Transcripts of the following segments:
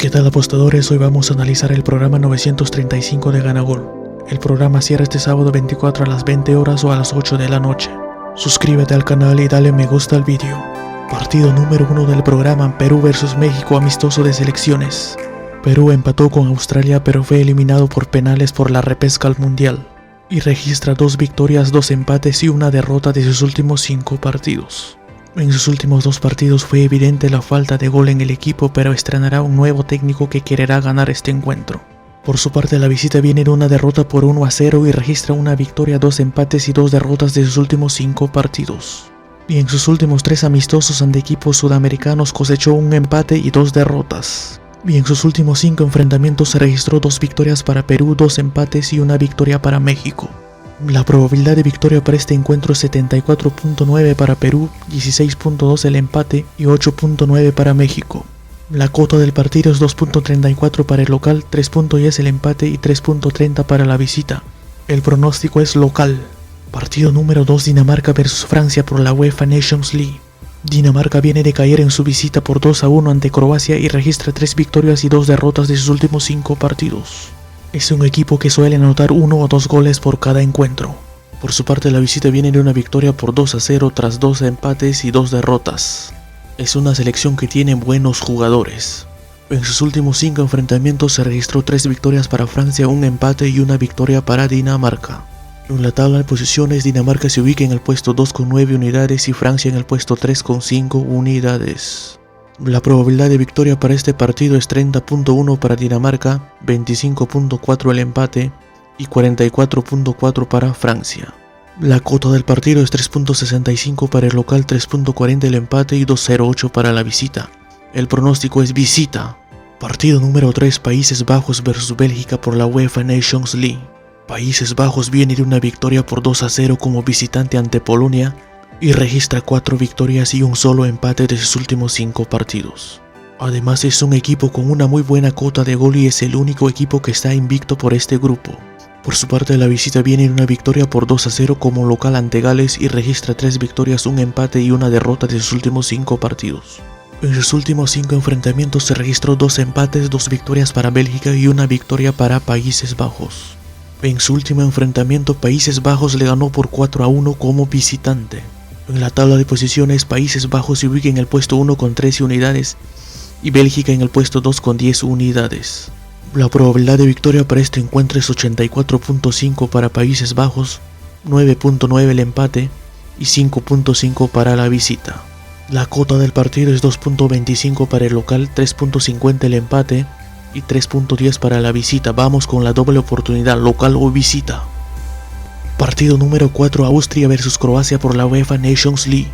¿Qué tal, apostadores? Hoy vamos a analizar el programa 935 de Ganagol. El programa cierra este sábado 24 a las 20 horas o a las 8 de la noche. Suscríbete al canal y dale me gusta al vídeo. Partido número 1 del programa: Perú vs México, amistoso de selecciones. Perú empató con Australia pero fue eliminado por penales por la repesca al Mundial y registra 2 victorias, 2 empates y 1 derrota de sus últimos 5 partidos. En sus últimos 2 partidos fue evidente la falta de gol en el equipo, pero estrenará un nuevo técnico que quererá ganar este encuentro. Por su parte, la visita viene de una derrota por 1-0 y registra 1 victoria, 2 empates y 2 derrotas de sus últimos 5 partidos. Y en sus últimos 3 amistosos ante equipos sudamericanos cosechó 1 empate y 2 derrotas. Y en sus últimos 5 enfrentamientos se registró 2 victorias para Perú, 2 empates y 1 victoria para México. La probabilidad de victoria para este encuentro es 74.9 para Perú, 16.2 el empate y 8.9 para México. La cuota del partido es 2.34 para el local, 3.10 el empate y 3.30 para la visita. El pronóstico es local. Partido número 2: Dinamarca vs Francia por la UEFA Nations League. Dinamarca viene de caer en su visita por 2-1 ante Croacia y registra 3 victorias y 2 derrotas de sus últimos 5 partidos. Es un equipo que suele anotar 1 o 2 goles por cada encuentro. Por su parte, la visita viene de una victoria por 2-0 tras 2 empates y 2 derrotas. Es una selección que tiene buenos jugadores. En sus últimos 5 enfrentamientos se registró 3 victorias para Francia, 1 empate y 1 victoria para Dinamarca. En la tabla de posiciones, Dinamarca se ubica en el puesto 2 con 9 unidades y Francia en el puesto 3 con 5 unidades. La probabilidad de victoria para este partido es 30.1 para Dinamarca, 25.4 el empate y 44.4 para Francia. La cuota del partido es 3.65 para el local, 3.40 el empate y 2.08 para la visita. El pronóstico es visita. Partido número 3: Países Bajos vs Bélgica por la UEFA Nations League. Países Bajos viene de una victoria por 2-0 como visitante ante Polonia y registra 4 victorias y un solo empate de sus últimos 5 partidos. Además, es un equipo con una muy buena cuota de gol y es el único equipo que está invicto por este grupo. Por su parte, la visita viene de una victoria por 2-0 como local ante Gales y registra 3 victorias, un empate y 1 derrota de sus últimos 5 partidos. En sus últimos 5 enfrentamientos se registró 2 empates, 2 victorias para Bélgica y 1 victoria para Países Bajos. En su último enfrentamiento, Países Bajos le ganó por 4-1 como visitante. En la tabla de posiciones, Países Bajos se ubica en el puesto 1 con 13 unidades y Bélgica en el puesto 2 con 10 unidades. La probabilidad de victoria para este encuentro es 84.5 para Países Bajos, 9.9 el empate y 5.5 para la visita. La cuota del partido es 2.25 para el local, 3.50 el empate y 3.10 para la visita. Vamos con la doble oportunidad, local o visita. Partido número 4: Austria vs Croacia por la UEFA Nations League.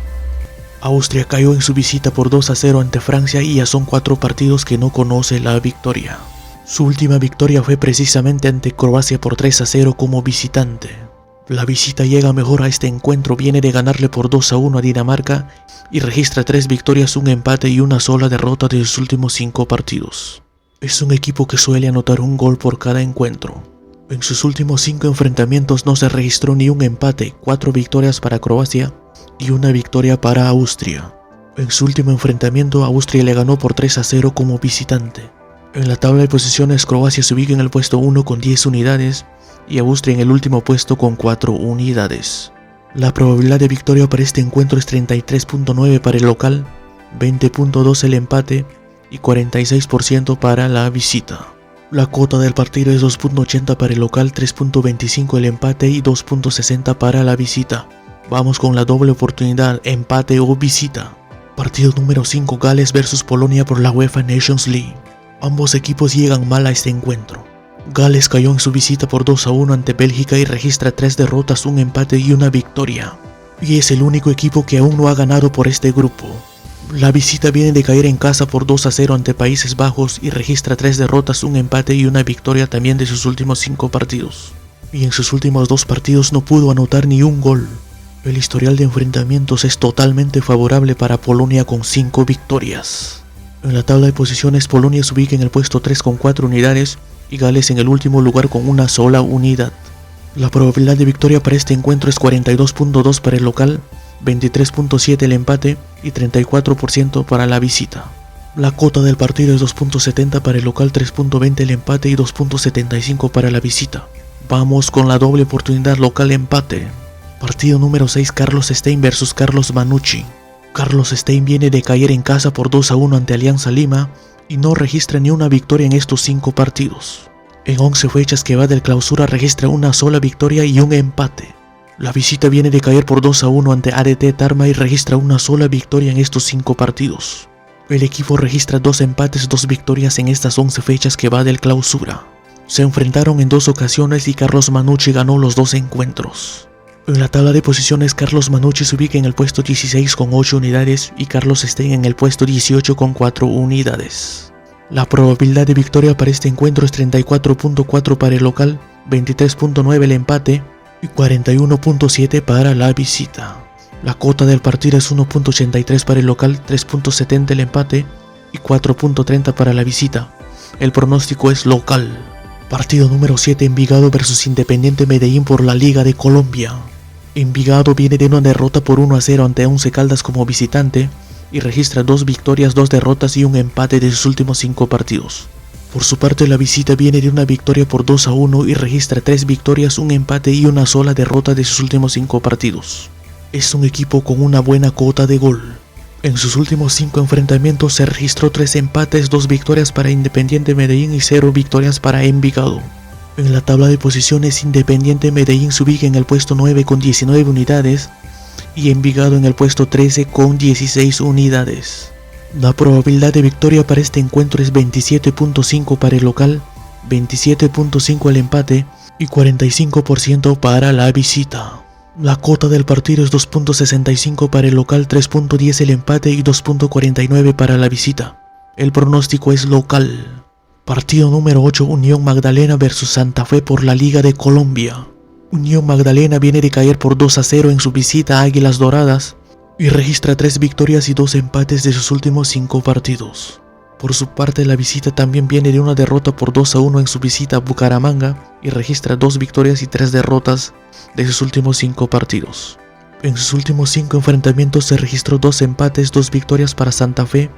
Austria cayó en su visita por 2-0 ante Francia y ya son 4 partidos que no conoce la victoria. Su última victoria fue precisamente ante Croacia por 3-0 como visitante. La visita llega mejor a este encuentro, viene de ganarle por 2-1 a Dinamarca y registra 3 victorias, un empate y 1 sola derrota de sus últimos 5 partidos. Es un equipo que suele anotar 1 gol por cada encuentro. En sus últimos 5 enfrentamientos no se registró ni un empate, 4 victorias para Croacia y 1 victoria para Austria. En su último enfrentamiento, Austria le ganó por 3-0 como visitante. En la tabla de posiciones, Croacia se ubica en el puesto 1 con 10 unidades y Austria en el último puesto con 4 unidades. La probabilidad de victoria para este encuentro es 33.9 para el local, 20.2 el empate y 46% para la visita. La cuota del partido es 2.80 para el local, 3.25 el empate y 2.60 para la visita. Vamos con la doble oportunidad, empate o visita. Partido número 5: Gales vs Polonia por la UEFA Nations League. Ambos equipos llegan mal a este encuentro. Gales cayó en su visita por 2-1 ante Bélgica y registra 3 derrotas, un empate y 1 victoria. Y es el único equipo que aún no ha ganado por este grupo. La visita viene de caer en casa por 2-0 ante Países Bajos y registra 3 derrotas, un empate y 1 victoria también de sus últimos 5 partidos. Y en sus últimos 2 partidos no pudo anotar ni un gol. El historial de enfrentamientos es totalmente favorable para Polonia con 5 victorias. En la tabla de posiciones, Polonia se ubica en el puesto 3 con 4 unidades y Gales en el último lugar con 1 sola unidad. La probabilidad de victoria para este encuentro es 42.2 para el local, 23.7 el empate y 34% para la visita. La cota del partido es 2.70 para el local, 3.20 el empate y 2.75 para la visita. Vamos con la doble oportunidad local empate. Partido número 6, Carlos Stein versus Carlos Manucci. Carlos Stein viene de caer en casa por 2-1 ante Alianza Lima y no registra ni una victoria en estos 5 partidos. En 11 fechas que va del clausura registra una sola victoria y un empate. La visita viene de caer por 2-1 ante ADT Tarma y registra una sola victoria en estos 5 partidos. El equipo registra 2 empates, 2 victorias en estas 11 fechas que va del clausura. Se enfrentaron en 2 ocasiones y Carlos Manucci ganó los 2 encuentros. En la tabla de posiciones, Carlos Manucci se ubica en el puesto 16 con 8 unidades y Carlos Stein en el puesto 18 con 4 unidades. La probabilidad de victoria para este encuentro es 34.4 para el local, 23.9 el empate y 41.7 para la visita. La cota del partido es 1.83 para el local, 3.70 el empate y 4.30 para la visita. El pronóstico es local. Partido número 7, Envigado versus Independiente Medellín por la Liga de Colombia. Envigado viene de una derrota por 1-0 ante Once Caldas como visitante y registra 2 victorias, 2 derrotas y un empate de sus últimos 5 partidos. Por su parte, la visita viene de una victoria por 2-1 y registra 3 victorias, un empate y una sola derrota de sus últimos 5 partidos. Es un equipo con una buena cuota de gol. En sus últimos 5 enfrentamientos se registró 3 empates, 2 victorias para Independiente Medellín y 0 victorias para Envigado. En la tabla de posiciones, Independiente Medellín se ubica en el puesto 9 con 19 unidades y Envigado en el puesto 13 con 16 unidades. La probabilidad de victoria para este encuentro es 27.5 para el local, 27.5 el empate y 45% para la visita. La cota del partido es 2.65 para el local, 3.10 el empate y 2.49 para la visita. El pronóstico es local. Partido número 8, Unión Magdalena versus Santa Fe por la Liga de Colombia. Unión Magdalena viene de caer por 2-0 en su visita a Águilas Doradas y registra 3 victorias y 2 empates de sus últimos 5 partidos. Por su parte, la visita también viene de una derrota por 2-1 en su visita a Bucaramanga y registra 2 victorias y 3 derrotas de sus últimos 5 partidos. En sus últimos 5 enfrentamientos se registró 2 empates, 2 victorias para Santa Fe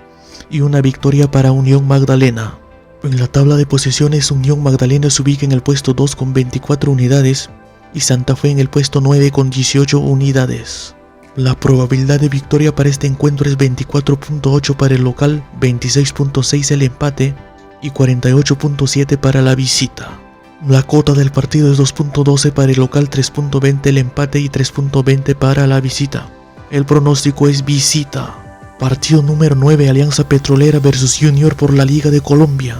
y una victoria para Unión Magdalena. En la tabla de posiciones, Unión Magdalena se ubica en el puesto 2 con 24 unidades y Santa Fe en el puesto 9 con 18 unidades. La probabilidad de victoria para este encuentro es 24.8 para el local, 26.6 el empate y 48.7 para la visita. La cota del partido es 2.12 para el local, 3.20 el empate y 3.20 para la visita. El pronóstico es visita. Partido número 9, Alianza Petrolera versus Junior por la Liga de Colombia.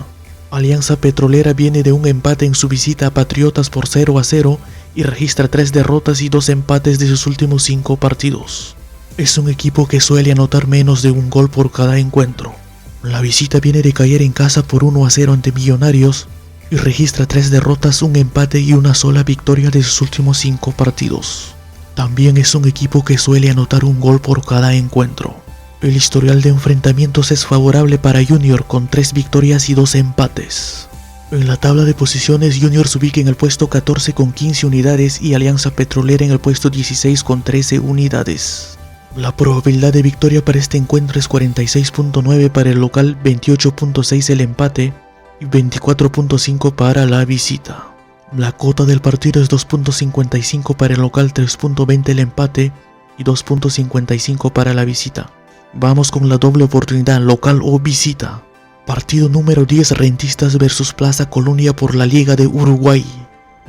Alianza Petrolera viene de un empate en su visita a Patriotas por 0-0 y registra 3 derrotas y 2 empates de sus últimos 5 partidos. Es un equipo que suele anotar menos de un gol por cada encuentro. La visita viene de caer en casa por 1-0 ante Millonarios y registra 3 derrotas, un empate y una sola victoria de sus últimos 5 partidos. También es un equipo que suele anotar un gol por cada encuentro. El historial de enfrentamientos es favorable para Junior con 3 victorias y 2 empates. En la tabla de posiciones, Junior se ubica en el puesto 14 con 15 unidades y Alianza Petrolera en el puesto 16 con 13 unidades. La probabilidad de victoria para este encuentro es 46.9 para el local, 28.6 el empate y 24.5 para la visita. La cota del partido es 2.55 para el local, 3.20 el empate y 2.55 para la visita. Vamos con la doble oportunidad, local o visita. Partido número 10, Rentistas versus Plaza Colonia por la Liga de Uruguay.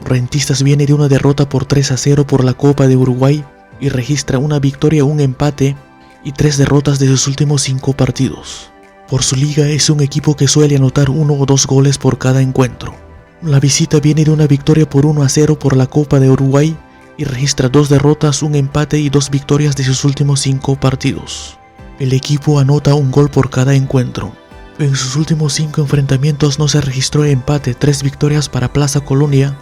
Rentistas viene de una derrota por 3-0 por la Copa de Uruguay y registra una victoria, un empate y 3 derrotas de sus últimos 5 partidos. Por su liga es un equipo que suele anotar 1 o 2 goles por cada encuentro. La visita viene de una victoria por 1-0 por la Copa de Uruguay y registra 2 derrotas, un empate y 2 victorias de sus últimos 5 partidos. El equipo anota un gol por cada encuentro. En sus últimos 5 enfrentamientos no se registró empate, 3 victorias para Plaza Colonia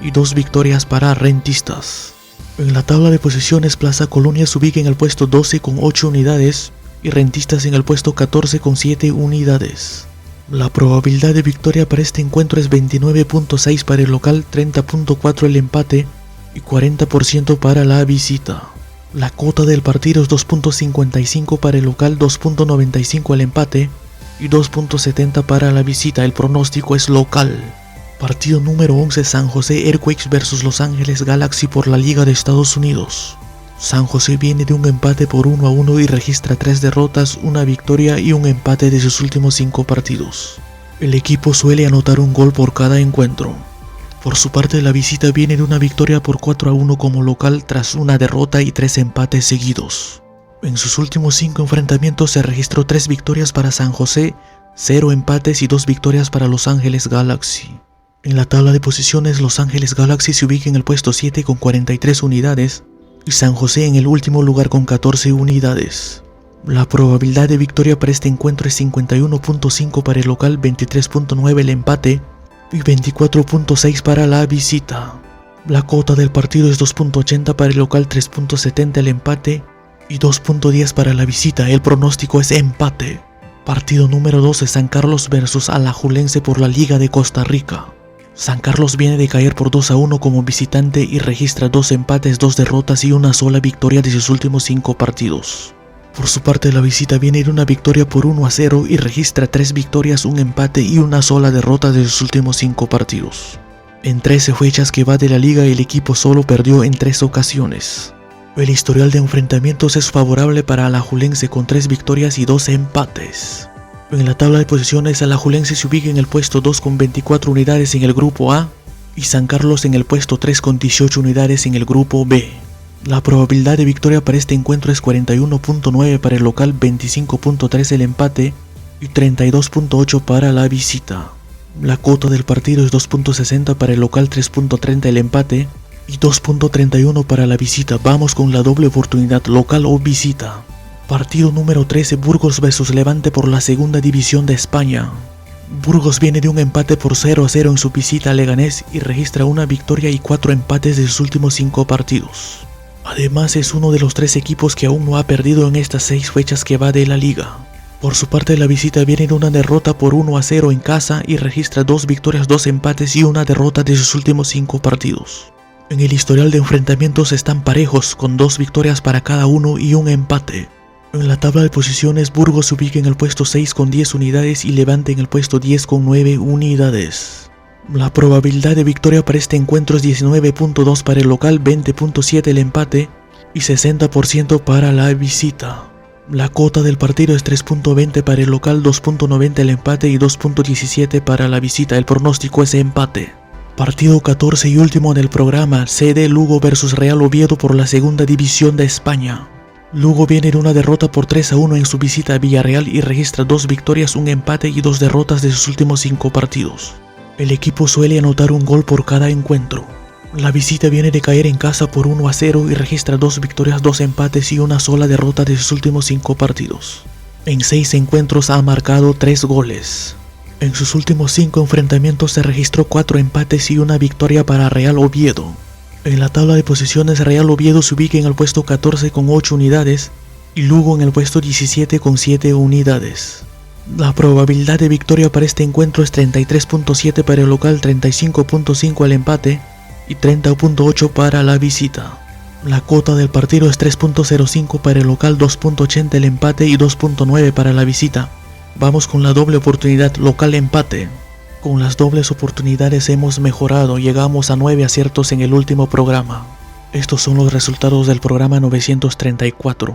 y 2 victorias para Rentistas. En la tabla de posiciones, Plaza Colonia se ubica en el puesto 12 con 8 unidades y Rentistas en el puesto 14 con 7 unidades. La probabilidad de victoria para este encuentro es 29.6 para el local, 30.4 el empate y 40% para la visita. La cota del partido es 2.55 para el local, 2.95 el empate y 2.70 para la visita. El pronóstico es local. Partido número 11, San Jose Earthquakes vs Los Ángeles Galaxy por la Liga de Estados Unidos. San Jose viene de un empate por 1-1 y registra 3 derrotas, una victoria y un empate de sus últimos 5 partidos. El equipo suele anotar un gol por cada encuentro. Por su parte, la visita viene de una victoria por 4-1 como local tras una derrota y 3 empates seguidos. En sus últimos 5 enfrentamientos se registró 3 victorias para San Jose, 0 empates y 2 victorias para Los Ángeles Galaxy. En la tabla de posiciones, Los Ángeles Galaxy se ubica en el puesto 7 con 43 unidades y San Jose en el último lugar con 14 unidades. La probabilidad de victoria para este encuentro es 51.5 para el local, 23.9 el empate y 24.6 para la visita. La cuota del partido es 2.80 para el local, 3.70 el empate y 2.10 para la visita. El pronóstico es empate. Partido número 12, San Carlos vs Alajuelense por la Liga de Costa Rica. San Carlos viene de caer por 2-1 como visitante y registra 2 empates, 2 derrotas y una sola victoria de sus últimos 5 partidos. Por su parte, la visita viene de una victoria por 1-0 y registra 3 victorias, un empate y una sola derrota de sus últimos 5 partidos. En 13 fechas que va de la liga, el equipo solo perdió en 3 ocasiones. El historial de enfrentamientos es favorable para Alajuelense con 3 victorias y 2 empates. En la tabla de posiciones, Alajuelense se ubica en el puesto 2 con 24 unidades en el grupo A y San Carlos en el puesto 3 con 18 unidades en el grupo B. La probabilidad de victoria para este encuentro es 41.9 para el local, 25.3 el empate y 32.8 para la visita. La cuota del partido es 2.60 para el local, 3.30 el empate y 2.31 para la visita. Vamos con la doble oportunidad, local o visita. Partido número 13, Burgos vs Levante por la segunda división de España. Burgos viene de un empate por 0-0 en su visita a Leganés y registra una victoria y 4 empates de sus últimos 5 partidos. Además, es uno de los 3 equipos que aún no ha perdido en estas 6 fechas que va de la liga. Por su parte, la visita viene de una derrota por 1-0 en casa y registra 2 victorias, 2 empates y una derrota de sus últimos 5 partidos. En el historial de enfrentamientos están parejos, con 2 victorias para cada uno y un empate. En la tabla de posiciones, Burgos se ubica en el puesto 6 con 10 unidades y Levante en el puesto 10 con 9 unidades. La probabilidad de victoria para este encuentro es 19.2 para el local, 20.7 el empate y 60% para la visita. La cuota del partido es 3.20 para el local, 2.90 el empate y 2.17 para la visita. El pronóstico es empate. Partido 14 y último del programa, CD Lugo vs Real Oviedo por la segunda división de España. Lugo viene de una derrota por 3-1 en su visita a Villarreal y registra 2 victorias, un empate y 2 derrotas de sus últimos 5 partidos. El equipo suele anotar un gol por cada encuentro. La visita viene de caer en casa por 1-0 y registra 2 victorias, 2 empates y una sola derrota de sus últimos 5 partidos. En 6 encuentros ha marcado 3 goles. En sus últimos 5 enfrentamientos se registró 4 empates y una victoria para Real Oviedo. En la tabla de posiciones, Real Oviedo se ubica en el puesto 14 con 8 unidades y Lugo en el puesto 17 con 7 unidades. La probabilidad de victoria para este encuentro es 33.7 para el local, 35.5 el empate y 30.8 para la visita. La cuota del partido es 3.05 para el local, 2.80 el empate y 2.9 para la visita. Vamos con la doble oportunidad, local empate. Con las dobles oportunidades hemos mejorado, llegamos a 9 aciertos en el último programa. Estos son los resultados del programa 934.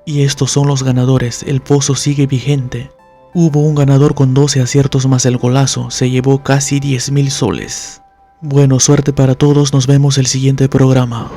Y estos son los ganadores, el pozo sigue vigente. Hubo un ganador con 12 aciertos más el golazo, se llevó casi 10.000 soles. Bueno, suerte para todos, nos vemos el siguiente programa.